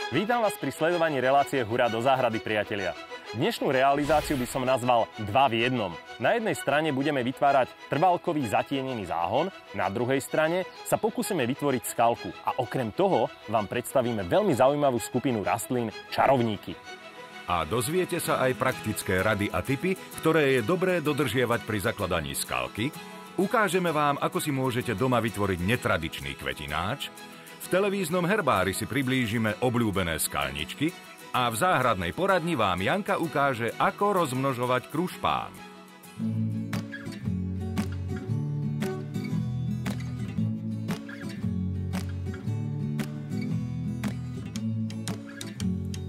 Vítam vás pri sledovaní relácie Hurá do záhrady, priatelia. Dnešnú realizáciu by som nazval 2 v 1. Na jednej strane budeme vytvárať trvalkový zatienený záhon, na druhej strane sa pokúsime vytvoriť skalku a okrem toho vám predstavíme veľmi zaujímavú skupinu rastlín čarovníky. A dozviete sa aj praktické rady a tipy, ktoré je dobré dodržiavať pri zakladaní skalky. Ukážeme vám, ako si môžete doma vytvoriť netradičný kvetináč. V televíznom herbári si priblížime obľúbené skalničky a v záhradnej poradni vám Janka ukáže, ako rozmnožovať krušpán.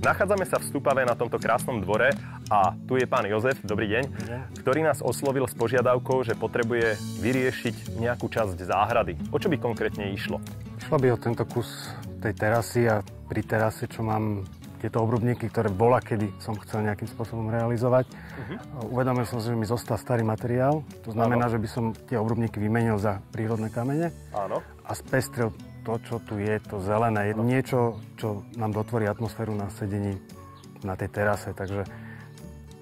Nachádzame sa v Stupave na tomto krásnom dvore a tu je pán Jozef, dobrý deň, ktorý nás oslovil s požiadavkou, že potrebuje vyriešiť nejakú časť záhrady. O čo by konkrétne išlo? Išlo by o tento kus tej terasy a pri terase, čo mám tieto obrubníky, ktoré bola, kedy som chcel nejakým spôsobom realizovať. Uvedomil som si, že mi zostal starý materiál. To znamená, že by som tie obrubníky vymenil za prírodné kamene. Áno. A spestril to, čo tu je, to zelené. Je niečo, čo nám dotvorí atmosféru na sedení na tej terase. Takže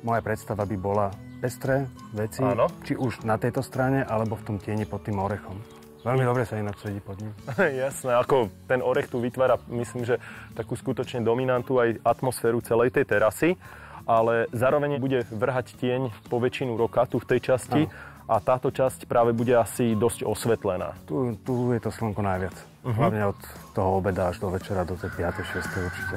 moja predstava by bola pestré veci, či už na tejto strane, alebo v tom tieni pod tým orechom. Veľmi dobre sa ináč sedí pod ním. Jasné, ako ten orech tu vytvára, myslím, že takú skutočne dominantu aj atmosféru celej tej terasy, ale zároveň bude vrhať tieň po väčšinu roka tu v tej časti a táto časť práve bude asi dosť osvetlená. Tu je to slnko najviac. Hlavne od toho obeda až do večera, do tej 5. 6. určite.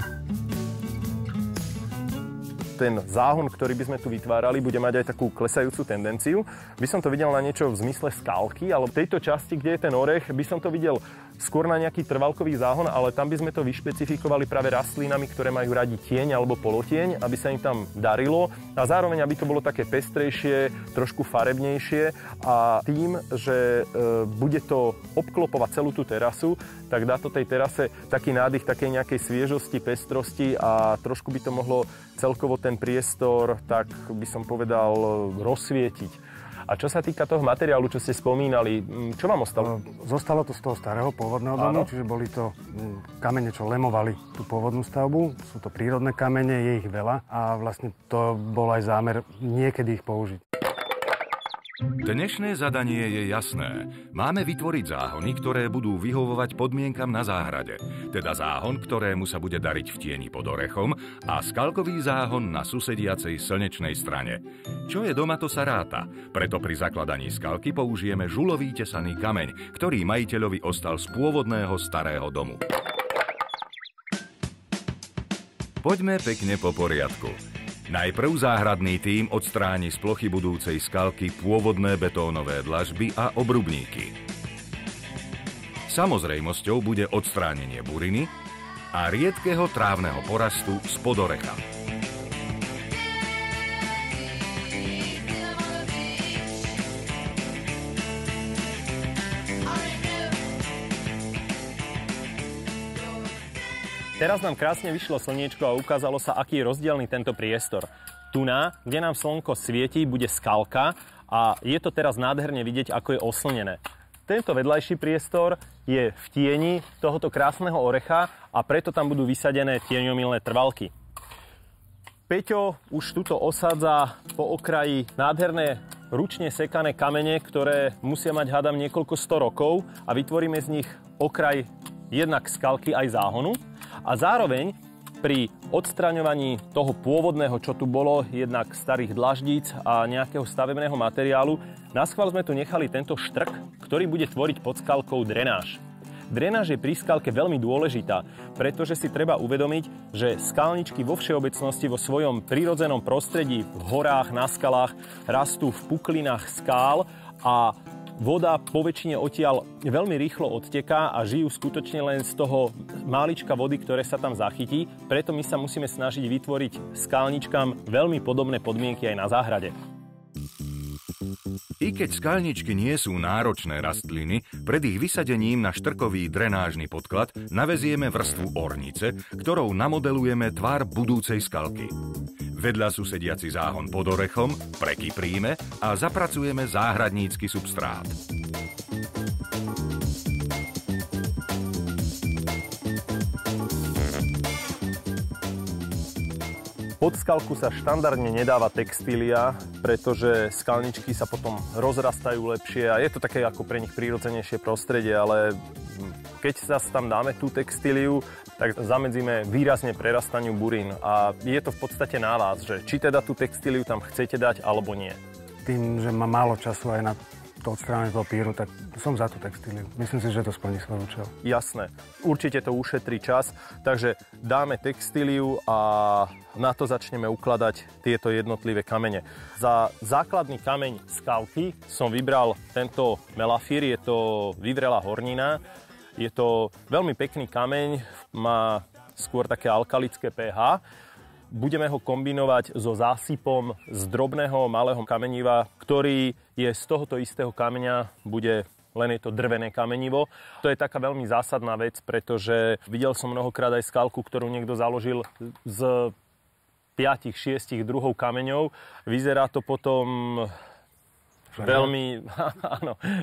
Ten záhon, ktorý by sme tu vytvárali, bude mať aj takú klesajúcu tendenciu. By som to videl na niečo v zmysle skalky, ale v tejto časti, kde je ten orech, by som to videl skôr na nejaký trvalkový záhon, ale tam by sme to vyšpecifikovali práve rastlinami, ktoré majú radi tieň alebo polotieň, aby sa im tam darilo a zároveň, aby to bolo také pestrejšie, trošku farebnejšie a tým, že bude to obklopovať celú tú terasu, tak dá to tej terase taký nádych takej nejakej sviežosti, pestrosti a trošku by to mohlo celkovo ten priestor, tak by som povedal, rozsvietiť. A čo sa týka toho materiálu, čo ste spomínali, čo vám ostalo? Zostalo to z toho starého pôvodného domu, čiže boli to kamene, čo lemovali tú pôvodnú stavbu. Sú to prírodné kamene, je ich veľa a vlastne to bol aj zámer niekedy ich použiť. Dnešné zadanie je jasné. Máme vytvoriť záhony, ktoré budú vyhovovať podmienkam na záhrade. Teda záhon, ktorému sa bude dariť v tieni pod orechom a skalkový záhon na susediacej slnečnej strane. Čo je doma, to sa ráta. Preto pri zakladaní skalky použijeme žulový tesaný kameň, ktorý majiteľovi ostal z pôvodného starého domu. Poďme pekne po poriadku. Najprv záhradný tím odstráni z plochy budúcej skalky pôvodné betónové dlažby a obrubníky. Samozrejmosťou bude odstránenie buriny a riedkeho trávneho porastu spod orecha. Teraz nám krásne vyšlo slniečko a ukázalo sa, aký je rozdielny tento priestor. Tuná, kde nám slnko svieti, bude skalka a je to teraz nádherne vidieť, ako je oslnené. Tento vedľajší priestor je v tieni tohoto krásneho orecha a preto tam budú vysadené tieňomilné trvalky. Peťo už tuto osádza po okraji nádherné ručne sekané kamene, ktoré musia mať, hádam, niekoľko 100 rokov a vytvoríme z nich okraj jednak skalky aj záhonu. A zároveň pri odstraňovaní toho pôvodného, čo tu bolo, jednak starých dlaždíc a nejakého stavebného materiálu, naschvál sme tu nechali tento štrk, ktorý bude tvoriť pod skalkou drenáž. Drenáž je pri skalke veľmi dôležitá, pretože si treba uvedomiť, že skalničky vo všeobecnosti vo svojom prírodzenom prostredí, v horách, na skalách, rastú v puklinách skál a voda po väčšine odtiaľ veľmi rýchlo odteká a žijú skutočne len z toho málička vody, ktoré sa tam zachytí. Preto my sa musíme snažiť vytvoriť skalničkám veľmi podobné podmienky aj na záhrade. I keď skalničky nie sú náročné rastliny, pred ich vysadením na štrkový drenážny podklad navezieme vrstvu ornice, ktorou namodelujeme tvar budúcej skalky. Vedľa susediaci záhon pod orechom prekypríme a zapracujeme záhradnícky substrát. Pod skalku sa štandardne nedáva textília, pretože skalničky sa potom rozrastajú lepšie a je to také ako pre nich prírodzenejšie prostredie, ale keď sa tam dáme tú textíliu, tak zamedzíme výrazne prerastaniu burín a je to v podstate na vás, že či teda tú textíliu tam chcete dať alebo nie. Tým, že mám málo času aj na to odstránenie toho píru, tak som za tú textíliu. Myslím si, že to splní svoj účel. Jasné. Určite to ušetrí čas, takže dáme textíliu a na to začneme ukladať tieto jednotlivé kamene. Za základný kameň skalky som vybral tento melafír, je to vyvrelá hornina. Je to veľmi pekný kameň, má skôr také alkalické pH. Budeme ho kombinovať so zásypom z drobného malého kameniva, ktorý je z tohoto istého kameňa, bude len je to drvené kamenivo. To je taká veľmi zásadná vec, pretože videl som mnohokrát aj skalku, ktorú niekto založil z 5-6 druhov kameňov. Vyzerá to potom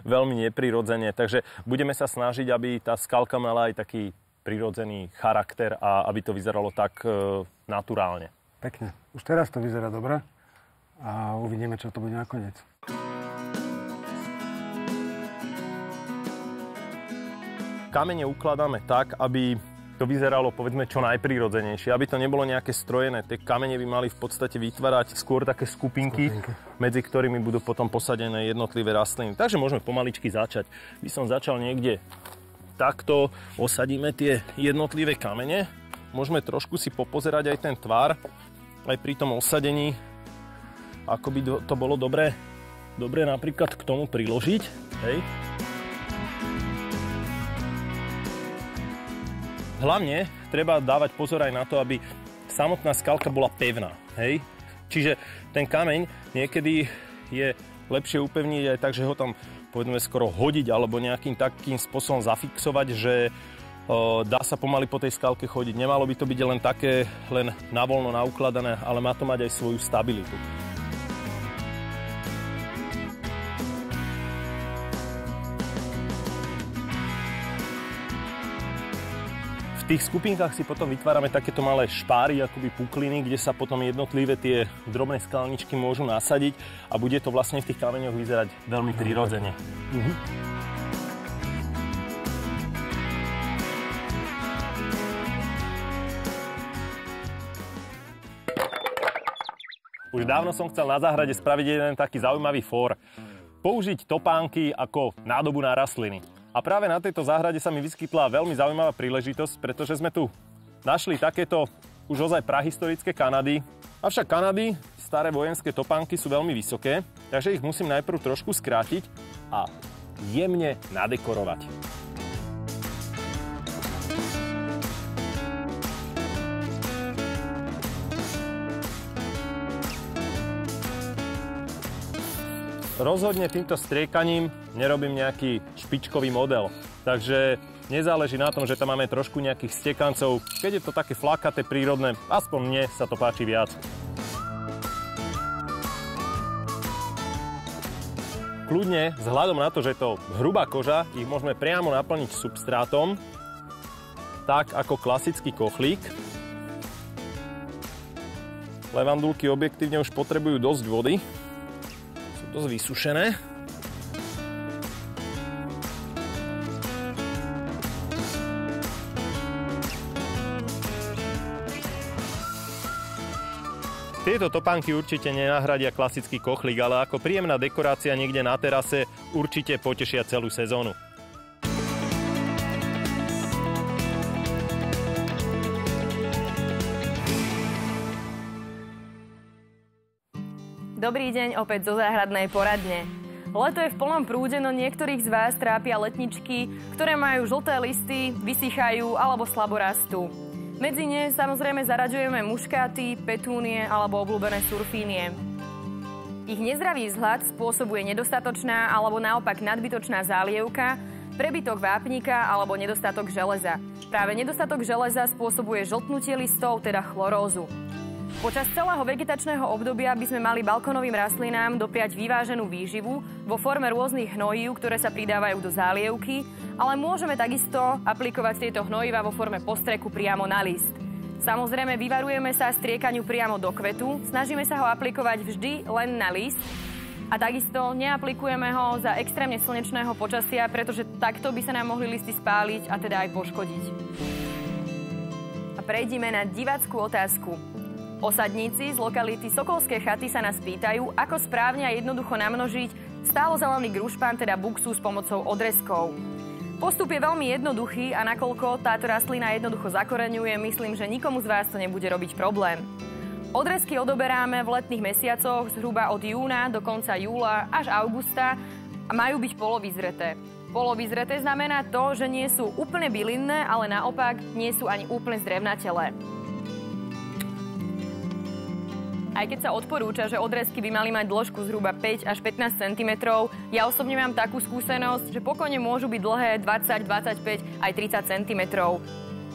veľmi neprirodzene. Takže budeme sa snažiť, aby tá skalka mala aj taký prirodzený charakter a aby to vyzeralo tak naturálne. Pekne. Už teraz to vyzerá dobre a uvidíme, čo to bude nakoniec. Kamene ukladáme tak, aby to vyzeralo, povedzme, čo najprirodzenejšie. Aby to nebolo nejaké strojené. Tie kamene by mali v podstate vytvárať skôr také skupinky, medzi ktorými budú potom posadené jednotlivé rastliny. Takže môžeme pomaličky začať. By som začal niekde takto, osadíme tie jednotlivé kamene. Môžeme trošku si popozerať aj ten tvar, aj pri tom osadení, ako by to bolo dobre napríklad k tomu priložiť. Hej. Hlavne treba dávať pozor aj na to, aby samotná skalka bola pevná. Hej. Čiže ten kameň niekedy je lepšie upevniť aj tak, že ho tam povedzme skoro hodiť alebo nejakým takým spôsobom zafixovať, že dá sa pomaly po tej skalke chodiť. Nemalo by to byť len také, len navoľno naukladané, ale má to mať aj svoju stabilitu. V tých skupinkách si potom vytvárame takéto malé špáry, akoby pukliny, kde sa potom jednotlivé tie drobné skalničky môžu nasadiť a bude to vlastne v tých kameňoch vyzerať veľmi prirodzene. Už dávno som chcel na záhrade spraviť jeden taký zaujímavý fór. Použiť topánky ako nádobu na rastliny. A práve na tejto záhrade sa mi vyskytla veľmi zaujímavá príležitosť, pretože sme tu našli takéto už ozaj prahistorické Kanady. Avšak Kanady, staré vojenské topánky sú veľmi vysoké, takže ich musím najprv trošku skrátiť a jemne nadekorovať. Rozhodne týmto striekaním nerobím nejaký špičkový model, takže nezáleží na tom, že tam máme trošku nejakých stekancov. Keď je to také flakaté, prírodné, aspoň mne sa to páči viac. Kľudne, vzhľadom na to, že je to hrubá koža, ich môžeme priamo naplniť substrátom, tak ako klasický kochlík. Levandulky objektívne už potrebujú dosť vody. Dosť vysušené. Tieto topánky určite nenahradia klasický kochlík, ale ako príjemná dekorácia niekde na terase určite potešia celú sezónu. Dobrý deň opäť zo záhradnej poradne. Leto je v plnom prúde, no niektorých z vás trápia letničky, ktoré majú žlté listy, vysychajú alebo slabo rastú. Medzi ne samozrejme zaraďujeme muškáty, petúnie alebo obľúbené surfínie. Ich nezdravý vzhľad spôsobuje nedostatočná alebo naopak nadbytočná zálievka, prebytok vápnika alebo nedostatok železa. Práve nedostatok železa spôsobuje žltnutie listov, teda chlorózu. Počas celého vegetačného obdobia by sme mali balkónovým rastlinám dopriať vyváženú výživu vo forme rôznych hnojív, ktoré sa pridávajú do zálievky, ale môžeme takisto aplikovať tieto hnojiva vo forme postreku priamo na list. Samozrejme, vyvarujeme sa striekaniu priamo do kvetu, snažíme sa ho aplikovať vždy len na list a takisto neaplikujeme ho za extrémne slnečného počasia, pretože takto by sa nám mohli listy spáliť a teda aj poškodiť. A prejdime na divácku otázku. Osadníci z lokality Sokolské chaty sa nás pýtajú, ako správne a jednoducho namnožiť stálozelený grušpán, teda buksu, s pomocou odrezkov. Postup je veľmi jednoduchý a nakoľko táto rastlina jednoducho zakoreňuje, myslím, že nikomu z vás to nebude robiť problém. Odrezky odoberáme v letných mesiacoch zhruba od júna do konca júla až augusta a majú byť polovyzreté. Polovyzreté znamená to, že nie sú úplne bylinné, ale naopak nie sú ani úplne zdrevnatelé. Aj keď sa odporúča, že odrezky by mali mať dĺžku zhruba 5 až 15 cm, ja osobne mám takú skúsenosť, že pokojne môžu byť dlhé 20, 25 aj 30 cm.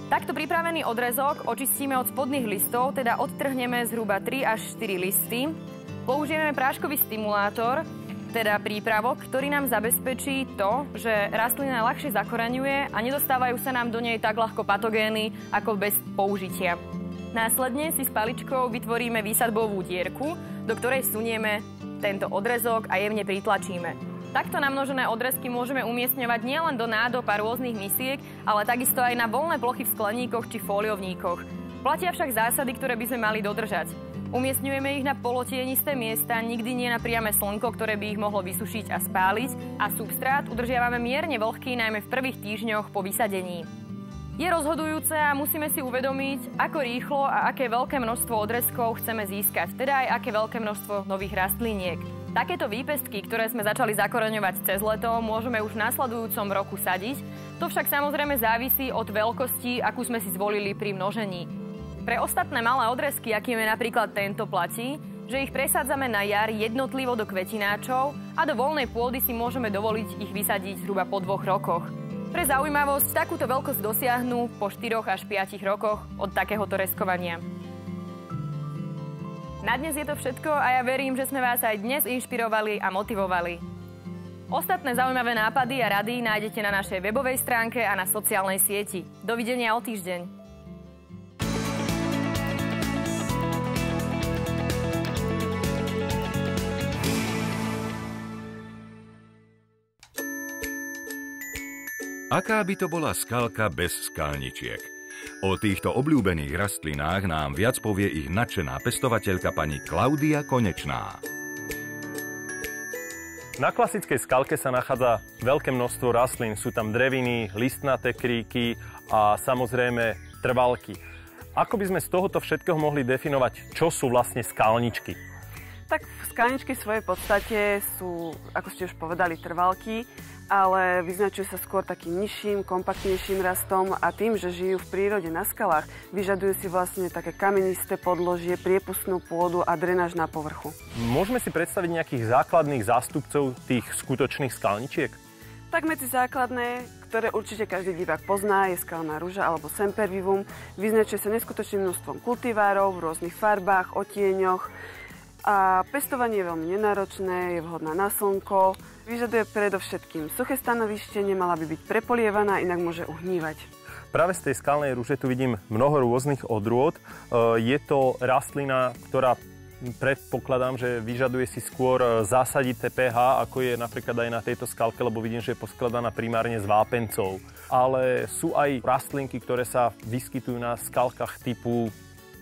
Takto pripravený odrezok očistíme od spodných listov, teda odtrhneme zhruba 3 až 4 listy. Použijeme práškový stimulátor, teda prípravok, ktorý nám zabezpečí to, že rastlina ľahšie zakoreňuje a nedostávajú sa nám do nej tak ľahko patogény ako bez použitia. Následne si s paličkou vytvoríme výsadbovú dierku, do ktorej sunieme tento odrezok a jemne pritlačíme. Takto namnožené odrezky môžeme umiestňovať nielen do nádob a rôznych misiek, ale takisto aj na voľné plochy v skleníkoch či fóliovníkoch. Platia však zásady, ktoré by sme mali dodržať. Umiestňujeme ich na polotienisté miesta, nikdy nie na priame slnko, ktoré by ich mohlo vysušiť a spáliť, a substrát udržiavame mierne vlhký najmä v prvých týždňoch po vysadení. Je rozhodujúce a musíme si uvedomiť, ako rýchlo a aké veľké množstvo odrezkov chceme získať, teda aj aké veľké množstvo nových rastliniek. Takéto výpestky, ktoré sme začali zakoreňovať cez leto, môžeme už v nasledujúcom roku sadiť. To však samozrejme závisí od veľkosti, akú sme si zvolili pri množení. Pre ostatné malé odrezky, akým je napríklad tento, platí, že ich presádzame na jar jednotlivo do kvetináčov a do voľnej pôdy si môžeme dovoliť ich vysadiť zhruba po 2 rokoch. Pre zaujímavosť, takúto veľkosť dosiahnu po 4 až 5 rokoch od takéhoto reskovania. Na dnes je to všetko a ja verím, že sme vás aj dnes inšpirovali a motivovali. Ostatné zaujímavé nápady a rady nájdete na našej webovej stránke a na sociálnej sieti. Dovidenia o týždeň. Aká by to bola skalka bez skalničiek? O týchto obľúbených rastlinách nám viac povie ich nadšená pestovateľka pani Klaudia Konečná. Na klasickej skalke sa nachádza veľké množstvo rastlín. Sú tam dreviny, listnaté kríky a samozrejme trvalky. Ako by sme z tohoto všetkého mohli definovať, čo sú vlastne skalničky? Tak skalničky v svojej podstate sú, ako ste už povedali, trvalky, ale vyznačujú sa skôr takým nižším, kompaktnejším rastom a tým, že žijú v prírode na skalách, vyžadujú si vlastne také kamenisté podložie, priepustnú pôdu a drenáž na povrchu. Môžeme si predstaviť nejakých základných zástupcov tých skutočných skalničiek? Tak medzi základné, ktoré určite každý divák pozná, je skalná ruža alebo sempervivum. Vyznačuje sa neskutočným množstvom kultivárov v rôznych farbách, odtieňoch. A pestovanie je veľmi nenáročné, je vhodná na slnko, vyžaduje predovšetkým suché stanovište, nemala by byť prepolievaná, inak môže uhnívať. Práve z tej skalnej ruže tu vidím mnoho rôznych odrôd. Je to rastlina, ktorá predpokladám, že vyžaduje si skôr zásadité pH, ako je napríklad aj na tejto skalke, lebo vidím, že je poskladaná primárne z vápencov. Ale sú aj rastlinky, ktoré sa vyskytujú na skalkách typu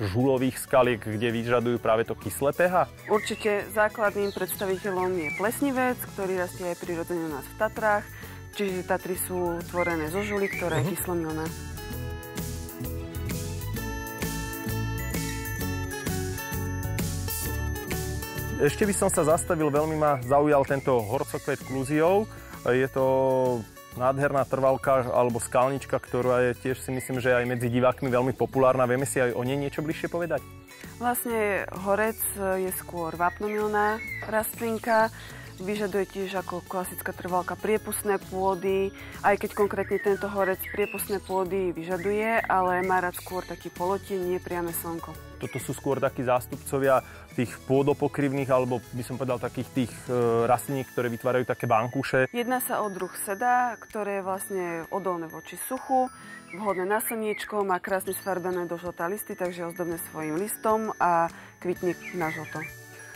žulových skaliek, kde vyžadujú práve to kyslé pH? Určite základným predstaviteľom je plesnivec, ktorý rastie aj prirodzene u nás v Tatrách. Čiže Tatry sú tvorené zo žuly, ktorá je kyslomilná. Ešte by som sa zastavil, veľmi ma zaujal tento horcokvet kluziov. Je to nádherná trvalka alebo skalnička, ktorá je tiež si myslím, že aj medzi divákmi veľmi populárna. Vieme si aj o nej niečo bližšie povedať? Vlastne horec je skôr vápnomilná rastlinka. Vyžaduje tiež ako klasická trvalka priepustné pôdy, aj keď konkrétne tento horec priepustné pôdy vyžaduje, ale má rád skôr taký polotieň, nie priame slnko. Toto sú skôr takí zástupcovia tých pôdopokrivných, alebo by som povedal takých tých rastlín, ktoré vytvárajú také vankúše. Jedná sa o druh seda, ktoré je vlastne odolné voči suchu, vhodné na slniečko, má krásne sfarbené do žltá listy, takže ozdobné svojim listom a kvitne na žlto.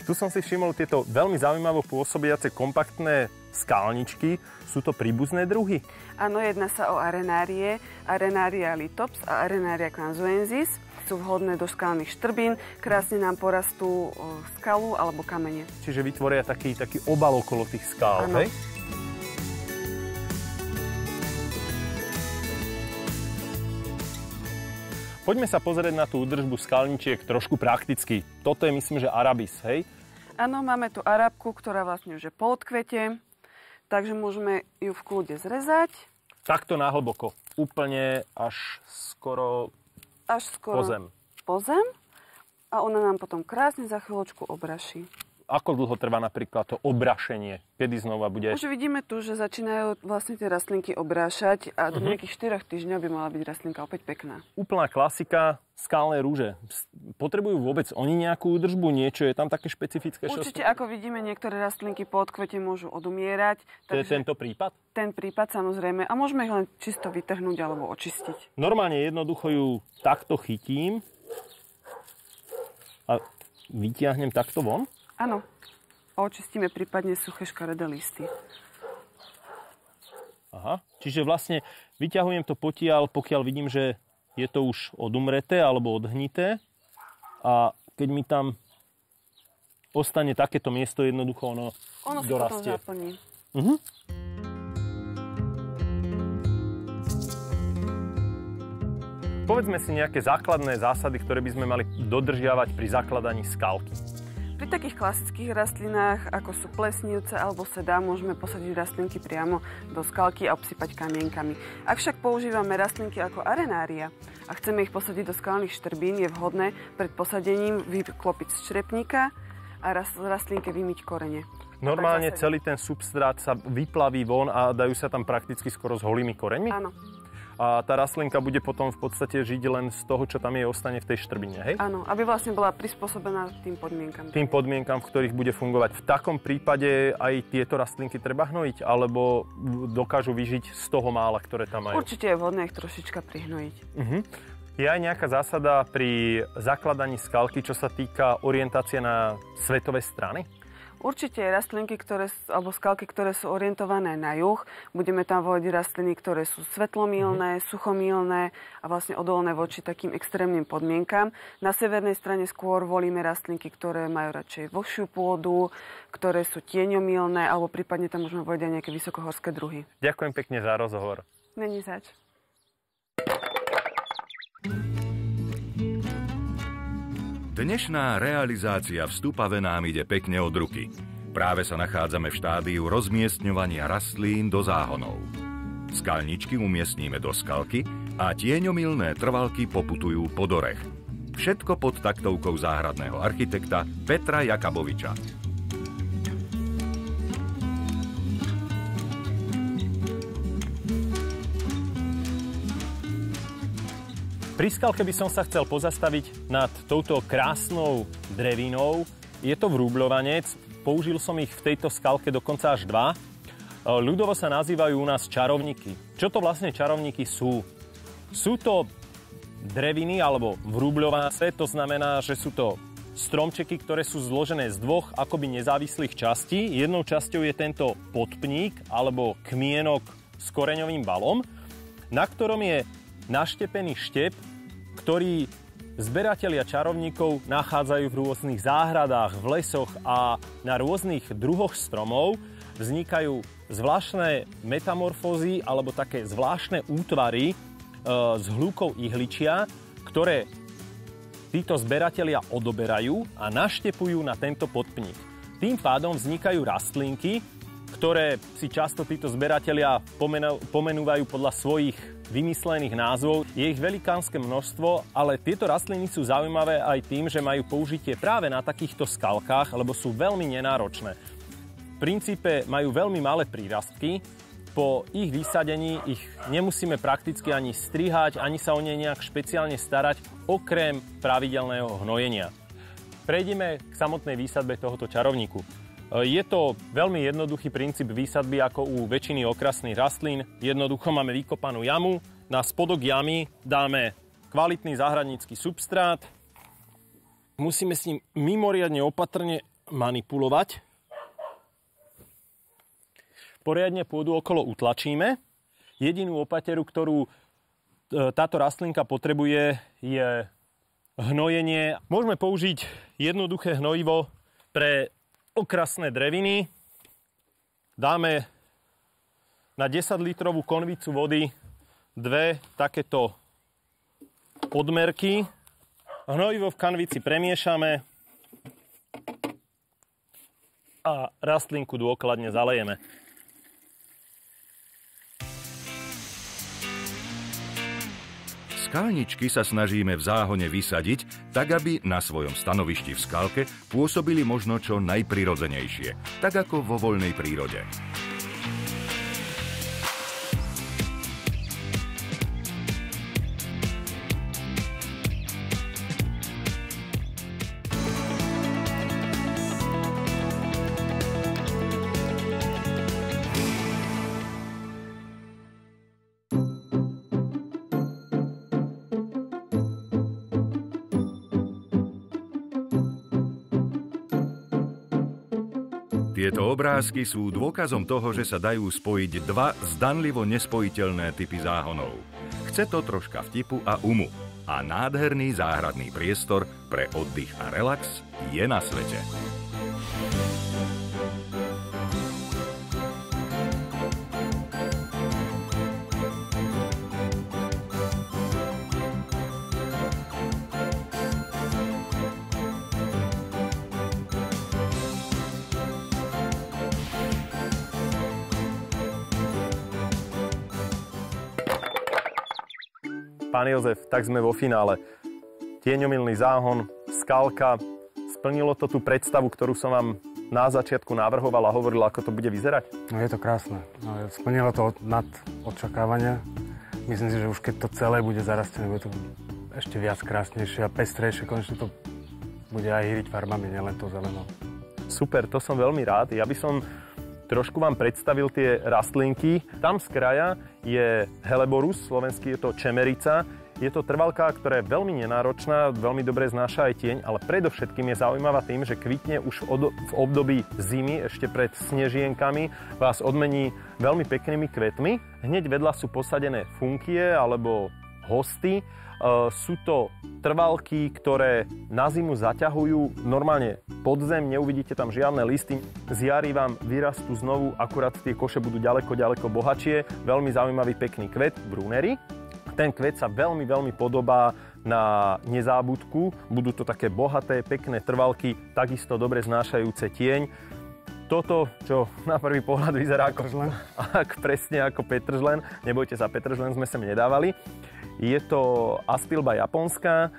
Tu som si všimol tieto veľmi zaujímavo pôsobiace kompaktné skalničky. Sú to príbuzné druhy? Áno, jedná sa o arenárie, Arenaria litops a Arenaria canzuensis. Sú vhodné do skalných štrbín, krásne nám porastú skalu alebo kamene. Čiže vytvoria taký obal okolo tých skál, hej? Poďme sa pozrieť na tú údržbu skalničiek trošku prakticky. Toto je, myslím, že arabis, hej? Áno, máme tu arabku, ktorá vlastne už je po odkvete, takže môžeme ju v kľude zrezať. Takto nahlboko, úplne až skoro po zem. Po zem a ona nám potom krásne za chvíľočku obraší. Ako dlho trvá napríklad to obrašenie? Kedy znova bude? Už vidíme tu, že začínajú vlastne tie rastlinky obrášať a do nejakých 4 týždňov by mala byť rastlinka opäť pekná. Úplná klasika, skalné rúže. Potrebujú vôbec oni nejakú údržbu? Niečo je tam také špecifické? Určite, ako vidíme, niektoré rastlinky po odkvete môžu odumierať. To je tento prípad? Ten prípad, samozrejme. A môžeme ich len čisto vytrhnúť alebo očistiť. Normálne jednoducho ju takto chytím a vytiahnem takto von? Áno. Očistíme prípadne suché škaredé listy. Aha. Čiže vlastne vyťahujem to potiaľ, pokiaľ vidím, že je to už odumreté alebo odhnité. A keď mi tam ostane takéto miesto, jednoducho ono dorastie. Ono sa potom zaplní. Povedzme si nejaké základné zásady, ktoré by sme mali dodržiavať pri zakladaní skalky. Pri takých klasických rastlinách, ako sú plesnivce alebo sedá, môžeme posadiť rastlinky priamo do skalky a obsypať kamienkami. Ak však používame rastlinky ako arenária a chceme ich posadiť do skalných štrbín, je vhodné pred posadením vyklopiť z črepníka a rastlinke vymyť korene. Normálne celý ten substrát sa vyplaví von a dajú sa tam prakticky skoro s holými koreňmi? Áno. A tá rastlinka bude potom v podstate žiť len z toho, čo tam jej ostane v tej štrbine, hej? Áno, aby vlastne bola prispôsobená tým podmienkam. Tým podmienkam, v ktorých bude fungovať. V takom prípade aj tieto rastlinky treba hnojiť, alebo dokážu vyžiť z toho mála, ktoré tam majú? Určite je vhodné ich trošička prihnojiť. Je aj nejaká zásada pri zakladaní skalky, čo sa týka orientácie na svetové strany? Určite rastlinky, alebo skalky, ktoré sú orientované na juh. Budeme tam voliť rastliny, ktoré sú svetlomilné, suchomilné a vlastne odolné voči takým extrémnym podmienkam. Na severnej strane skôr volíme rastlinky, ktoré majú radšej vlhšiu pôdu, ktoré sú tieňomilné, alebo prípadne tam môžeme voliť aj nejaké vysokohorské druhy. Ďakujem pekne za rozhovor. Není zač. Dnešná realizácia v Stupave nám ide pekne od ruky. Práve sa nachádzame v štádiu rozmiestňovania rastlín do záhonov. Skalničky umiestníme do skalky a tieňomilné trvalky poputujú pod orech. Všetko pod taktovkou záhradného architekta Petra Jakaboviča. Pri skalke by som sa chcel pozastaviť nad touto krásnou drevinou. Je to vrúbľovanec. Použil som ich v tejto skalke dokonca až 2. Ľudovo sa nazývajú u nás čarovníky. Čo to vlastne čarovníky sú? Sú to dreviny alebo vrúbľovace, to znamená, že sú to stromčeky, ktoré sú zložené z dvoch akoby nezávislých častí. Jednou časťou je tento podpník alebo kmienok s koreňovým balom, na ktorom je naštepený štep, ktorý zberatelia čarovníkov nachádzajú v rôznych záhradách, v lesoch a na rôznych druhoch stromov. Vznikajú zvláštne metamorfózy alebo také zvláštne útvary z hľúkov ihličia, ktoré títo zberatelia odoberajú a naštepujú na tento podpník. Tým pádom vznikajú rastlinky, ktoré si často títo zberatelia pomenúvajú podľa svojich vymyslených názvov. Je ich velikánske množstvo, ale tieto rastliny sú zaujímavé aj tým, že majú použitie práve na takýchto skalkách, lebo sú veľmi nenáročné. princípe majú veľmi malé prírastky. Po ich vysadení ich nemusíme prakticky ani strihať, ani sa o ne nejak špeciálne starať, okrem pravidelného hnojenia. Prejdeme k samotnej výsadbe tohoto čarovníku. Je to veľmi jednoduchý princíp výsadby ako u väčšiny okrasných rastlín. Jednoducho máme vykopanú jamu, na spodok jamy dáme kvalitný záhradnícky substrát. Musíme s ním mimoriadne opatrne manipulovať. Poriadne pôdu okolo utlačíme. Jedinú opateru, ktorú táto rastlinka potrebuje, je hnojenie. Môžeme použiť jednoduché hnojivo pre okrasné dreviny. Dáme na 10-litrovú konvicu vody 2 takéto odmerky. Hnojivo v kanvici premiešame a rastlinku dôkladne zalejeme. Skalničky sa snažíme v záhone vysadiť, tak aby na svojom stanovišti v skalke pôsobili možno čo najprirodzenejšie, tak ako vo voľnej prírode. Tieto obrázky sú dôkazom toho, že sa dajú spojiť dva zdanlivo nespojiteľné typy záhonov. Chce to troška vtipu a umu. A nádherný záhradný priestor pre oddych a relax je na svete. Pán Jozef, tak sme vo finále. Tieňomilný záhon, skalka. Splnilo to tú predstavu, ktorú som vám na začiatku navrhoval a hovoril, ako to bude vyzerať? No je to krásne. No, splnilo to nad očakávania. Myslím si, že už keď to celé bude zarastené, bude to ešte viac krásnejšie a pestrejšie. Konečne to bude aj hýriť farbami, nielen to zelenou. Super, to som veľmi rád. Ja by som trošku vám predstavil tie rastlinky. Tam z kraja je Helleborus, slovenský je to čemerica. Je to trvalka, ktorá je veľmi nenáročná, veľmi dobre znáša aj tieň, ale predovšetkým je zaujímavá tým, že kvitne už v období zimy, ešte pred snežienkami, vás odmení veľmi peknými kvetmi. Hneď vedľa sú posadené funkie alebo hosty. Sú to trvalky, ktoré na zimu zaťahujú normálne pod zem, neuvidíte tam žiadne listy. Z jary vám vyrastú znovu, akurát tie koše budú ďaleko bohatšie. Veľmi zaujímavý pekný kvet, brúnery. Ten kvet sa veľmi podobá na nezábudku. Budú to také bohaté, pekné trvalky, takisto dobre znášajúce tieň. Toto, čo na prvý pohľad vyzerá presne ako petržlen, nebojte sa, petržlen sme sem nedávali. Je to Astilba japonská,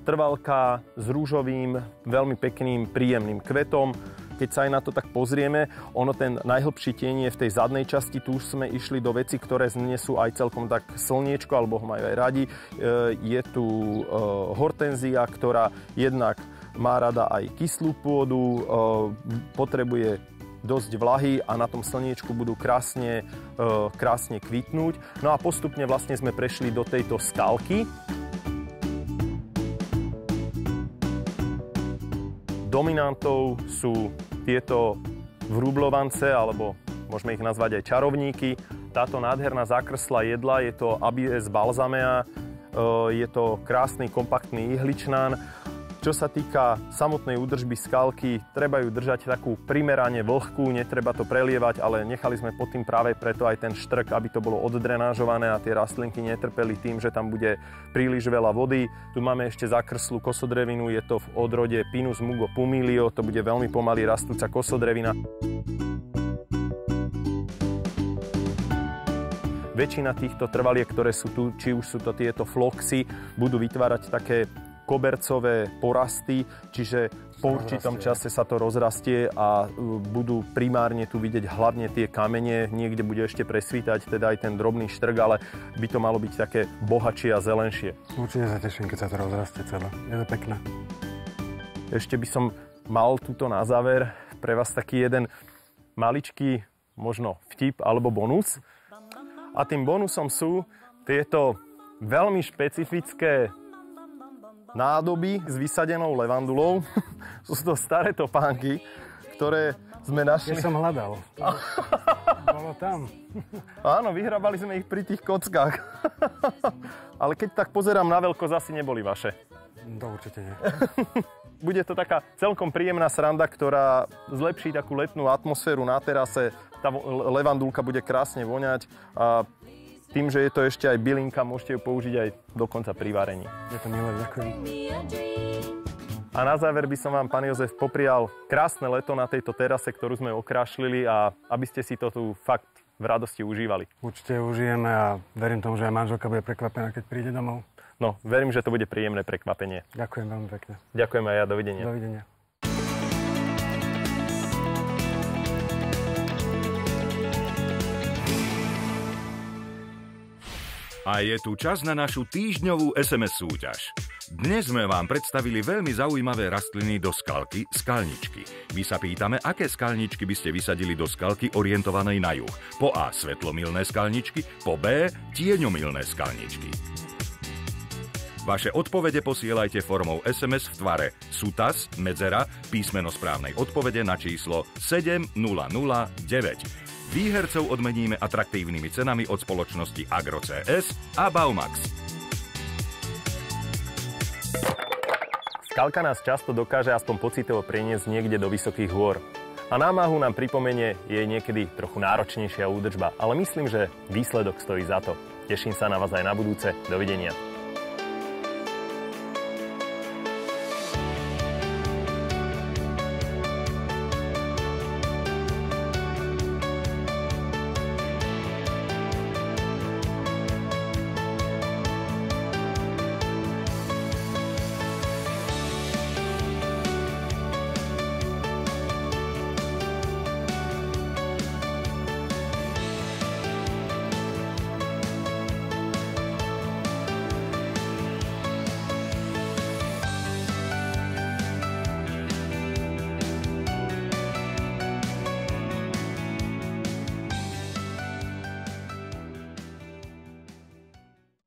trvalka s rúžovým, veľmi pekným, príjemným kvetom. Keď sa aj na to tak pozrieme, ono ten najhlbší tieň je v tej zadnej časti, tu už sme išli do veci, ktoré znesú aj celkom tak slniečko, alebo ho majú aj radi. Je tu hortenzia, ktorá jednak má rada aj kyslú pôdu, potrebuje dosť vlahy a na tom slniečku budú krásne kvitnúť. No a postupne vlastne sme prešli do tejto skalky. Dominantou sú tieto vrúblovance, alebo môžeme ich nazvať aj čarovníky. Táto nádherná zakrslá jedla, je to Abies balsamea, je to krásny kompaktný ihličnán. Čo sa týka samotnej údržby skalky, treba ju držať takú primerane vlhkú, netreba to prelievať, ale nechali sme pod tým práve preto aj ten štrk, aby to bolo oddrenážované a tie rastlinky netrpeli tým, že tam bude príliš veľa vody. Tu máme ešte zakrslú kosodrevinu, je to v odrode Pinus mugo pumilio, to bude veľmi pomaly rastúca kosodrevina. Väčšina týchto trvaliek, ktoré sú tu, či už sú to tieto floxy, budú vytvárať také kobercové porasty, čiže po určitom čase sa to rozrastie a budú primárne tu vidieť hlavne tie kamene. Niekde bude ešte presvítať teda aj ten drobný štrk, ale by to malo byť také bohatšie a zelenšie. Určite sa teším, keď sa to rozrastie celé. Je to pekné. Ešte by som mal tuto na záver pre vás taký jeden maličký možno vtip alebo bonus. A tým bonusom sú tieto veľmi špecifické nádoby s vysadenou levandulou. Sú to staré topánky, ktoré sme našli. Ja som hľadal. Bolo tam. Áno, vyhrabali sme ich pri tých kockách. Ale keď tak pozerám na veľkosť, asi neboli vaše. To určite nie. Bude to taká celkom príjemná sranda, ktorá zlepší takú letnú atmosféru na terase. Tá levandulka bude krásne voňať a tým, že je to ešte aj bylinka, môžete ju použiť aj dokonca pri varení. Je to milé, ďakujem. A na záver by som vám, pán Jozef, poprial krásne leto na tejto terase, ktorú sme okrášlili a aby ste si to tu fakt v radosti užívali. Určite užijeme a verím tomu, že aj manželka bude prekvapená, keď príde domov. No, verím, že to bude príjemné prekvapenie. Ďakujem veľmi pekne. Ďakujem aj ja, dovidenia. Dovidenia. A je tu čas na našu týždňovú SMS súťaž. Dnes sme vám predstavili veľmi zaujímavé rastliny do skalky, skalničky. My sa pýtame, aké skalničky by ste vysadili do skalky orientovanej na juh. Po A svetlomilné skalničky, po B tieňomilné skalničky. Vaše odpovede posielajte formou SMS v tvare SUTAS, medzera, písmeno správnej odpovede na číslo 7009. Výhercov odmeníme atraktívnymi cenami od spoločnosti AgroCS a Baumax. Skalka nás často dokáže aspoň pocitovo preniesť niekde do vysokých hôr. A námahu nám pripomenie jej niekedy trochu náročnejšia údržba, ale myslím, že výsledok stojí za to. Teším sa na vás aj na budúce. Dovidenia.